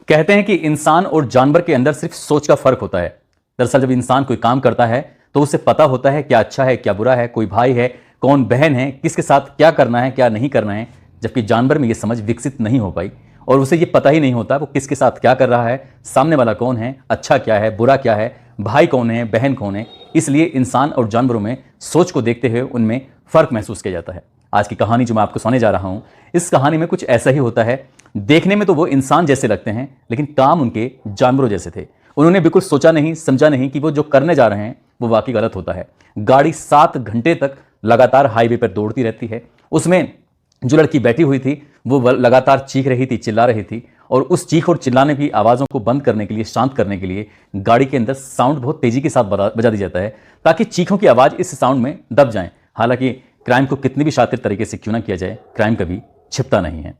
कहते हैं कि इंसान और जानवर के अंदर सिर्फ सोच का फर्क होता है। दरअसल जब इंसान कोई काम करता है तो उसे पता होता है क्या अच्छा है क्या बुरा है, कोई भाई है कौन बहन है, किसके साथ क्या करना है क्या नहीं करना है। जबकि जानवर में ये समझ विकसित नहीं हो पाई और उसे ये पता ही नहीं होता वो किसके साथ क्या कर रहा है, सामने वाला कौन है, अच्छा क्या है बुरा क्या है, भाई कौन है बहन कौन है। इसलिए इंसान और जानवरों में सोच को देखते हुए उनमें फर्क महसूस किया जाता है। आज की कहानी जो मैं आपको सुनाने जा रहा हूं, इस कहानी में कुछ ऐसा ही होता है। देखने में तो वो इंसान जैसे लगते हैं लेकिन काम उनके जानवरों जैसे थे। उन्होंने बिल्कुल सोचा नहीं समझा नहीं कि वो जो करने जा रहे हैं वो वाकई गलत होता है। गाड़ी 7 घंटे तक लगातार हाईवे पर दौड़ती रहती है। उसमें जो लड़की बैठी हुई थी वो लगातार चीख रही थी, चिल्ला रही थी और उस चीख और चिल्लाने की आवाज़ों को बंद करने के लिए, शांत करने के लिए गाड़ी के अंदर साउंड बहुत तेजी के साथ बजा दिया जाता है ताकि चीखों की आवाज़ इस साउंड में दब जाए। हालांकि क्राइम को कितनी भी शातिर तरीके से क्यों ना किया जाए, क्राइम कभी छिपता नहीं है।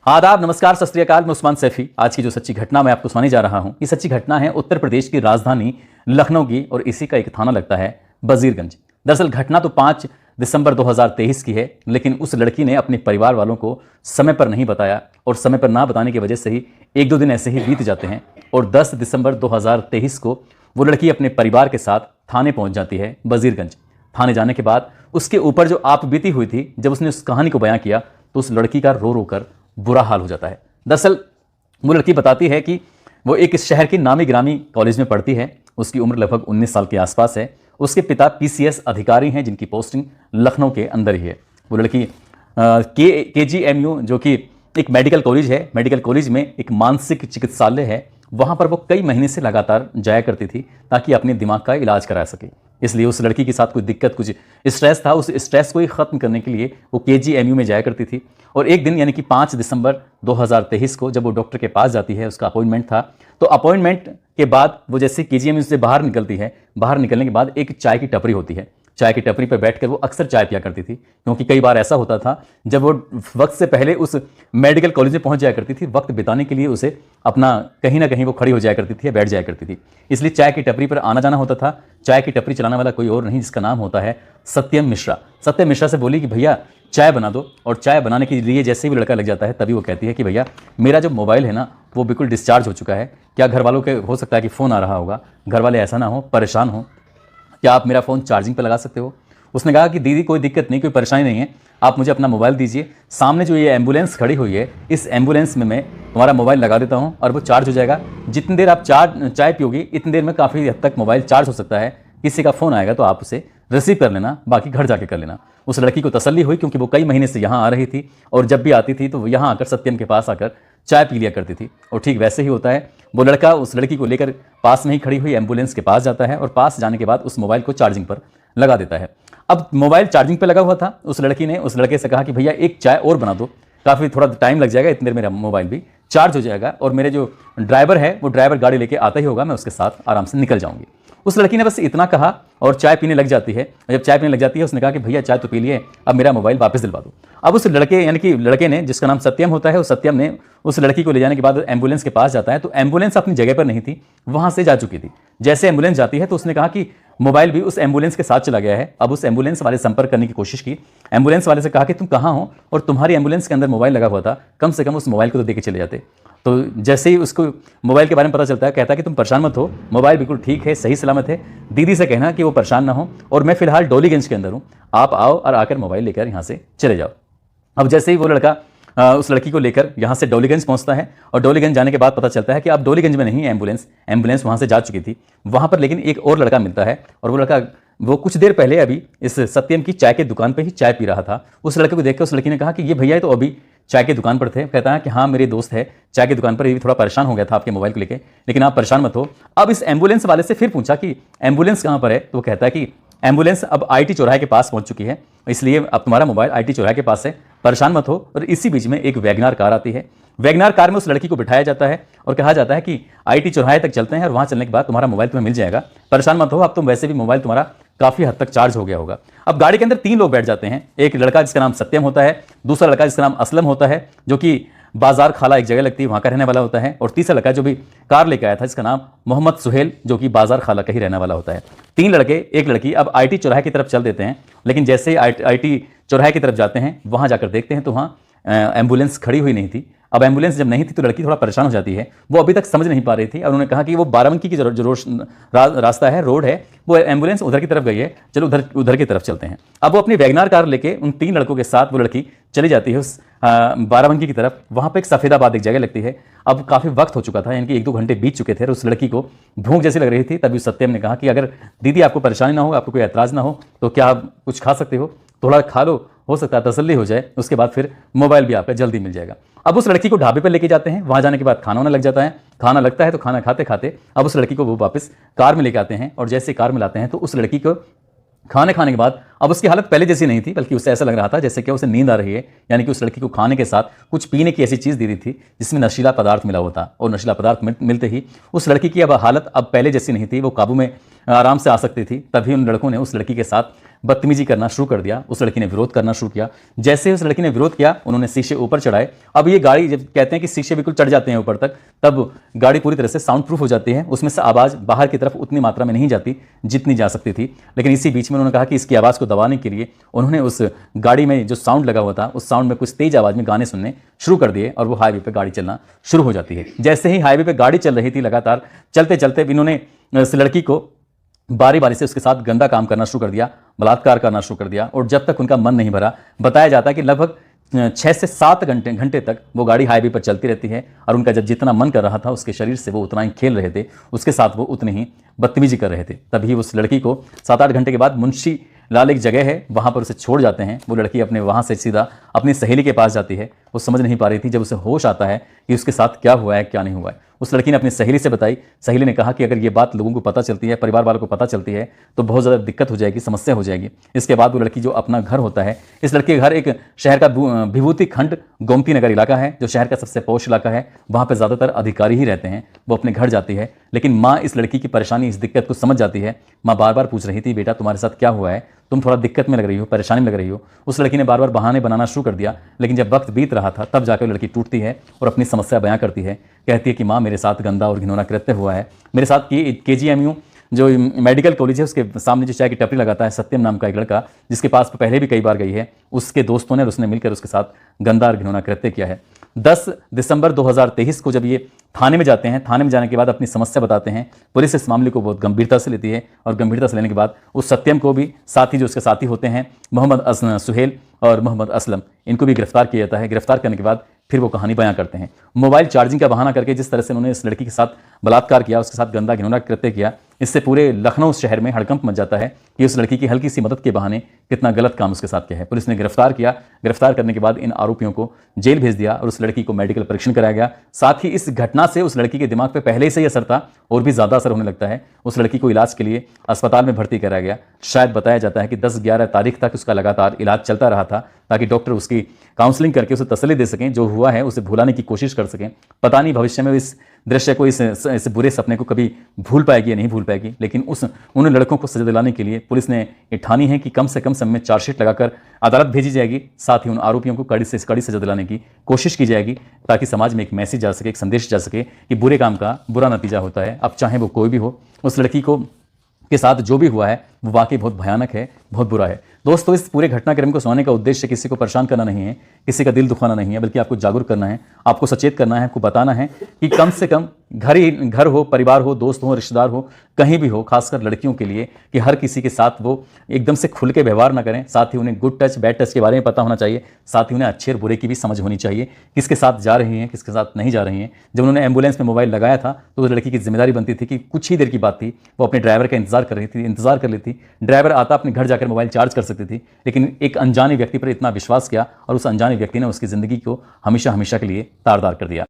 आदाब, नमस्कार, सत श्री अकाल। मैं उस्मान सैफी। आज की जो सच्ची घटना मैं आपको सुनाने जा रहा हूं, ये सच्ची घटना है उत्तर प्रदेश की राजधानी लखनऊ की और इसी का एक थाना लगता है वजीरगंज। दरअसल घटना तो 5 दिसंबर 2023 की है, लेकिन उस लड़की ने अपने परिवार वालों को समय पर नहीं बताया और समय पर ना बताने की वजह से ही 1-2 दिन ऐसे ही बीत जाते हैं और 10 दिसंबर 2023 को वो लड़की अपने परिवार के साथ थाने पहुंच जाती है वजीरगंज। थाने जाने के बाद उसके ऊपर जो आप बीती हुई थी, जब उसने उस कहानी को बयां किया तो उस लड़की का रो रो कर बुरा हाल हो जाता है। दरअसल वो लड़की बताती है कि वो एक शहर की नामी ग्रामी कॉलेज में पढ़ती है। उसकी उम्र लगभग 19 साल के आसपास है। उसके पिता पीसीएस अधिकारी हैं जिनकी पोस्टिंग लखनऊ के अंदर ही है। वो लड़की केजीएमयू जो कि एक मेडिकल कॉलेज है, मेडिकल कॉलेज में एक मानसिक चिकित्सालय है, वहाँ पर वो कई महीने से लगातार जाया करती थी ताकि अपने दिमाग का इलाज करा सके। इसलिए उस लड़की के साथ कुछ दिक्कत, कुछ स्ट्रेस था। उस स्ट्रेस को ही ख़त्म करने के लिए वो केजीएमयू में जाया करती थी। और एक दिन यानी कि 5 दिसंबर 2023 को जब वो डॉक्टर के पास जाती है, उसका अपॉइंटमेंट था, तो अपॉइंटमेंट के बाद वो जैसे केजीएमयू से बाहर निकलती है, बाहर निकलने के बाद एक चाय की टपरी होती है। चाय की टपरी पर बैठकर वो अक्सर चाय पिया करती थी, क्योंकि कई बार ऐसा होता था जब वो वक्त से पहले उस मेडिकल कॉलेज में पहुंच जाया करती थी, वक्त बिताने के लिए उसे अपना कहीं ना कहीं वो खड़ी हो जाया करती थी या बैठ जाया करती थी। इसलिए चाय की टपरी पर आना जाना होता था। चाय की टपरी चलाने वाला कोई और नहीं, जिसका नाम होता है सत्यम मिश्रा। सत्यम मिश्रा से बोली कि भैया चाय बना दो, और चाय बनाने के लिए जैसे ही वो लड़का लग जाता है तभी वो कहती है कि भैया मेरा जो मोबाइल है ना वो बिल्कुल डिस्चार्ज हो चुका है, क्या घर वालों के हो सकता है कि फ़ोन आ रहा होगा, घर वाले ऐसा ना हो परेशान हो, क्या आप मेरा फ़ोन चार्जिंग पर लगा सकते हो। उसने कहा कि दीदी कोई दिक्कत नहीं, कोई परेशानी नहीं है, आप मुझे अपना मोबाइल दीजिए, सामने जो ये एम्बुलेंस खड़ी हुई है इस एम्बुलेंस में मैं तुम्हारा मोबाइल लगा देता हूँ और वो चार्ज हो जाएगा। जितनी देर आप चाय पियोगी इतनी देर में काफ़ी हद तक मोबाइल चार्ज हो सकता है। किसी का फ़ोन आएगा तो आप उसे रिसीव कर लेना, बाकी घर जाके कर लेना। उस लड़की को तसल्ली हुई, क्योंकि वो कई महीने से यहाँ आ रही थी और जब भी आती थी तो यहाँ आकर सत्यम के पास आकर चाय पी लिया करती थी। और ठीक वैसे ही होता है, वो लड़का उस लड़की को लेकर पास में ही खड़ी हुई एम्बुलेंस के पास जाता है और पास जाने के बाद उस मोबाइल को चार्जिंग पर लगा देता है। अब मोबाइल चार्जिंग पे लगा हुआ था। उस लड़की ने उस लड़के से कहा कि भैया एक चाय और बना दो, काफ़ी थोड़ा टाइम लग जाएगा, इतनी देर मेरा मोबाइल भी चार्ज हो जाएगा और मेरे जो ड्राइवर है वो ड्राइवर गाड़ी लेके आता ही होगा, मैं उसके साथ आराम से निकल जाऊंगी। उस लड़की ने बस इतना कहा और चाय पीने लग जाती है। जब चाय पीने लग जाती है उसने कहा कि भैया चाय तो पी लिए, अब मेरा मोबाइल वापस दिलवा दो। अब उस लड़के यानी कि लड़के ने, जिसका नाम सत्यम होता है, उस सत्यम ने उस लड़की को ले जाने के बाद एम्बुलेंस के पास जाता है तो एम्बुलेंस अपनी जगह पर नहीं थी, वहां से जा चुकी थी। जैसे एम्बुलेंस जाती है तो उसने कहा कि मोबाइल भी उस एम्बुलेंस के साथ चला गया है। अब उस एम्बुलेंस वाले संपर्क करने की कोशिश की, एम्बुलेंस वाले से कहा कि तुम कहाँ हो और तुम्हारी एम्बुलेंस के अंदर मोबाइल लगा हुआ था, कम से कम उस मोबाइल को तो देके चले जाते। तो जैसे ही उसको मोबाइल के बारे में पता चलता है, कहता है कि तुम परेशान मत हो, मोबाइल बिल्कुल ठीक है, सही सलामत है, दीदी से कहना कि वो परेशान ना हो और मैं फिलहाल डोलीगंज के अंदर हूँ, आप आओ और आकर मोबाइल लेकर यहाँ से चले जाओ। अब जैसे ही वो लड़का उस लड़की को लेकर यहाँ से डोलीगंज पहुँचता है और डोलीगंज जाने के बाद पता चलता है कि अब डोलीगंज में नहीं है एम्बुलेंस वहाँ से जा चुकी थी। वहाँ पर लेकिन एक और लड़का मिलता है और वो लड़का वो कुछ देर पहले अभी इस सत्यम की चाय के दुकान पर ही चाय पी रहा था। उस लड़के को देखकर उस लड़की ने कहा कि ये भैया तो अभी चाय की दुकान पर थे। कहता है कि हाँ मेरे दोस्त है चाय की दुकान पर, ये भी थोड़ा परेशान हो गया था आपके मोबाइल को लेकर, लेकिन आप परेशान मत हो। अब इस एम्बुलेंस वाले से फिर पूछा कि एम्बुलेंस कहाँ पर है, तो वो कहता है कि एम्बुलेंस अब आईटी चौराहे के पास पहुंच चुकी है, इसलिए अब तुम्हारा मोबाइल आईटी चौराहे के पास है, परेशान मत हो। और इसी बीच में एक वैगनार कार आती है। वैगनार कार में उस लड़की को बिठाया जाता है और कहा जाता है कि आईटी चौराहे तक चलते हैं और वहां चलने के बाद तुम्हारा मोबाइल तुम्हें मिल जाएगा, परेशान मत हो, अब तुम वैसे भी मोबाइल तुम्हारा काफी हद तक चार्ज हो गया होगा। अब गाड़ी के अंदर 3 लोग बैठ जाते हैं। एक लड़का जिसका नाम सत्यम होता है, दूसरा लड़का जिसका नाम असलम होता है जो कि बाजार खाला एक जगह लगती है वहां का रहने वाला होता है, और तीसरा लड़का जो भी कार लेकर आया था जिसका नाम मोहम्मद सुहेल जो कि बाजार खाला का ही रहने वाला होता है। 3 लड़के एक लड़की अब आईटी चौराहे की तरफ चल देते हैं, लेकिन जैसे ही आईटी चौराहे की तरफ जाते हैं वहां जाकर देखते हैं तो वहां एम्बुलेंस खड़ी हुई नहीं थी। अब एम्बुलेंस जब नहीं थी तो लड़की थोड़ा परेशान हो जाती है। वो अभी तक समझ नहीं पा रही थी और उन्होंने कहा कि वो बाराबंकी की जो रास्ता है, रोड है, वो एम्बुलेंस उधर की तरफ गई है, चलो उधर की तरफ चलते हैं। अब वो अपनी वैगनार कार लेके उन 3 लड़कों के साथ वो लड़की चली जाती है उस बाराबंकी की तरफ। वहाँ पे एक सफेदाबाद एक जगह लगती है। अब काफ़ी वक्त हो चुका था, यानी कि 1-2 घंटे बीत चुके थे और उस लड़की को भूख जैसी लग रही थी। तभी सत्यम ने कहा कि अगर दीदी आपको परेशानी ना हो, आपको कोई ऐतराज़ ना हो, तो क्या आप कुछ खा सकते हो, थोड़ा खा लो, हो सकता है तसल्ली हो जाए, उसके बाद फिर मोबाइल भी आपका जल्दी मिल जाएगा। अब उस लड़की को ढाबे पर लेके जाते हैं। वहाँ जाने के बाद खाना होने लग जाता है। खाना लगता है तो खाना खाते खाते अब उस लड़की को वो वापस कार में लेके आते हैं और जैसे कार में लाते हैं तो उस लड़की को खाने के बाद अब उसकी हालत पहले जैसी नहीं थी, बल्कि उससे ऐसा लग रहा था जैसे कि उसे नींद आ रही है। यानी कि उस लड़की को खाने के साथ कुछ पीने की ऐसी चीज़ दे दी थी जिसमें नशीला पदार्थ मिला हुआ था और नशीला पदार्थ मिलते ही उस लड़की की अब हालत अब पहले जैसी नहीं थी, वो काबू में आराम से आ सकती थी। तभी उन लड़कों ने उस लड़की के साथ बदतमीजी करना शुरू कर दिया। उस लड़की ने विरोध करना शुरू किया। जैसे उस लड़की ने विरोध किया, उन्होंने शीशे ऊपर चढ़ाए। अब ये गाड़ी जब कहते हैं कि शीशे बिल्कुल चढ़ जाते हैं ऊपर तक, तब गाड़ी पूरी तरह से साउंड प्रूफ हो जाती है। उसमें से आवाज़ बाहर की तरफ उतनी मात्रा में नहीं जाती जितनी जा सकती थी। लेकिन इसी बीच में उन्होंने कहा कि इसकी आवाज़ को दबाने के लिए उन्होंने उस गाड़ी में जो साउंड लगा हुआ था, उस साउंड में कुछ तेज आवाज़ में गाने सुनने शुरू कर दिए और वो हाईवे पर गाड़ी चलना शुरू हो जाती है। जैसे ही हाईवे पर गाड़ी चल रही थी, लगातार चलते चलते इन्होंने उस लड़की को बारी बारी से उसके साथ गंदा काम करना शुरू कर दिया, बलात्कार करना शुरू कर दिया। और जब तक उनका मन नहीं भरा, बताया जाता है कि लगभग 6 से 7 घंटे तक वो गाड़ी हाईवे पर चलती रहती है और उनका जब जितना मन कर रहा था उसके शरीर से वो उतना ही खेल रहे थे, उसके साथ वो उतनी ही बदतमीजी कर रहे थे। तभी उस लड़की को 7-8 घंटे के बाद मुंशी लाल एक जगह है, वहाँ पर उसे छोड़ जाते हैं। वो लड़की अपने वहाँ से सीधा अपनी सहेली के पास जाती है। वो समझ नहीं पा रही थी, जब उसे होश आता है कि उसके साथ क्या हुआ है क्या नहीं हुआ है। उस लड़की ने अपनी सहेली से बताई। सहेली ने कहा कि अगर ये बात लोगों को पता चलती है, परिवार वालों को पता चलती है, तो बहुत ज़्यादा दिक्कत हो जाएगी, समस्या हो जाएगी। इसके बाद वो लड़की जो अपना घर होता है, इस लड़के के घर एक शहर का विभूति खंड गोमती नगर इलाका है, जो शहर का सबसे पौष इलाका है। वहाँ पर ज़्यादातर अधिकारी ही रहते हैं। वो अपने घर जाती है, लेकिन माँ इस लड़की की परेशानी, इस दिक्कत को समझ जाती है। माँ बार बार पूछ रही थी, बेटा तुम्हारे साथ क्या हुआ है, तुम थोड़ा दिक्कत में लग रही हो, परेशानी में लग रही हो। उस लड़की ने बार बार बहाने बनाना शुरू कर दिया। लेकिन जब वक्त बीत रहा था, तब जाकर लड़की टूटती है और अपनी समस्या बयां करती है। कहती है कि माँ, मेरे साथ गंदा और घिनौना कृत्य हुआ है। मेरे साथ KGMU जो मेडिकल कॉलेज है, उसके सामने जो चाय की टपरी लगाता है, सत्यम नाम का एक लड़का, जिसके पास पहले भी कई बार गई है, उसके दोस्तों ने और उसने मिलकर उसके साथ गंदा और घिनौना कृत्य किया है। 10 दिसंबर 2023 को जब ये थाने में जाते हैं, थाने में जाने के बाद अपनी समस्या बताते हैं। पुलिस इस मामले को बहुत गंभीरता से लेती है और गंभीरता से लेने के बाद उस सत्यम को भी, साथी जो उसके साथी होते हैं मोहम्मद सुहेल और मोहम्मद असलम, इनको भी गिरफ्तार किया जाता है। गिरफ्तार करने के बाद फिर वो कहानी बयां करते हैं। मोबाइल चार्जिंग का बहाना करके जिस तरह से उन्होंने इस लड़की के साथ बलात्कार किया, उसके साथ गंदा घिनौना कृत्य किया, इससे पूरे लखनऊ शहर में हड़कंप मच जाता है कि उस लड़की की हल्की सी मदद के बहाने कितना गलत काम उसके साथ किया है। पुलिस ने गिरफ्तार किया। गिरफ्तार करने के बाद इन आरोपियों को जेल भेज दिया और उस लड़की को मेडिकल परीक्षण कराया गया। साथ ही इस घटना से उस लड़की के दिमाग पर पहले से ही असर था और भी ज़्यादा असर होने लगता है। उस लड़की को इलाज के लिए अस्पताल में भर्ती कराया गया। शायद बताया जाता है कि 10-11 तारीख तक उसका लगातार इलाज चलता रहा था, ताकि डॉक्टर उसकी काउंसलिंग करके उसे तसल्ली दे सकें, जो हुआ है उसे भुलाने की कोशिश कर सकें। पता नहीं भविष्य में इस दृश्य को, इस बुरे सपने को कभी भूल पाएगी या नहीं भूल पाएगी। लेकिन उन लड़कों को सजा दिलाने के लिए पुलिस ने ये ठानी है कि कम से कम समय में चार्जशीट लगाकर अदालत भेजी जाएगी। साथ ही उन आरोपियों को कड़ी से कड़ी सजा दिलाने की कोशिश की जाएगी, ताकि समाज में एक मैसेज जा सके, एक संदेश जा सके कि बुरे काम का बुरा नतीजा होता है। अब चाहे वो कोई भी हो, उस लड़की को के साथ जो भी हुआ है वो वाकई बहुत भयानक है, बहुत बुरा है। दोस्तों, इस पूरे घटनाक्रम को सुनाने का उद्देश्य किसी को परेशान करना नहीं है, किसी का दिल दुखाना नहीं है, बल्कि आपको जागरूक करना है, आपको सचेत करना है, आपको बताना है कि कम से कम घर हो, परिवार हो, दोस्त हो, रिश्तेदार हो, कहीं भी हो, खासकर लड़कियों के लिए, कि हर किसी के साथ वो एकदम से खुल के व्यवहार ना करें। साथ ही उन्हें गुड टच, बैड टच के बारे में पता होना चाहिए। साथ ही उन्हें अच्छे और बुरे की भी समझ होनी चाहिए, किसके साथ जा रही हैं, किसके साथ नहीं जा रही हैं। जब उन्होंने एम्बुलेंस में मोबाइल लगाया था तो उस लड़की की जिम्मेदारी बनती थी कि कुछ ही देर की बात थी, वो अपने ड्राइवर का इंतजार कर रही थी। ड्राइवर आता, अपने घर जाकर मोबाइल चार्ज कर सकती थी, लेकिन एक अनजाने व्यक्ति पर इतना विश्वास किया और उस अनजाने व्यक्ति ने उसकी ज़िंदगी को हमेशा हमेशा के लिए तारदार कर दिया।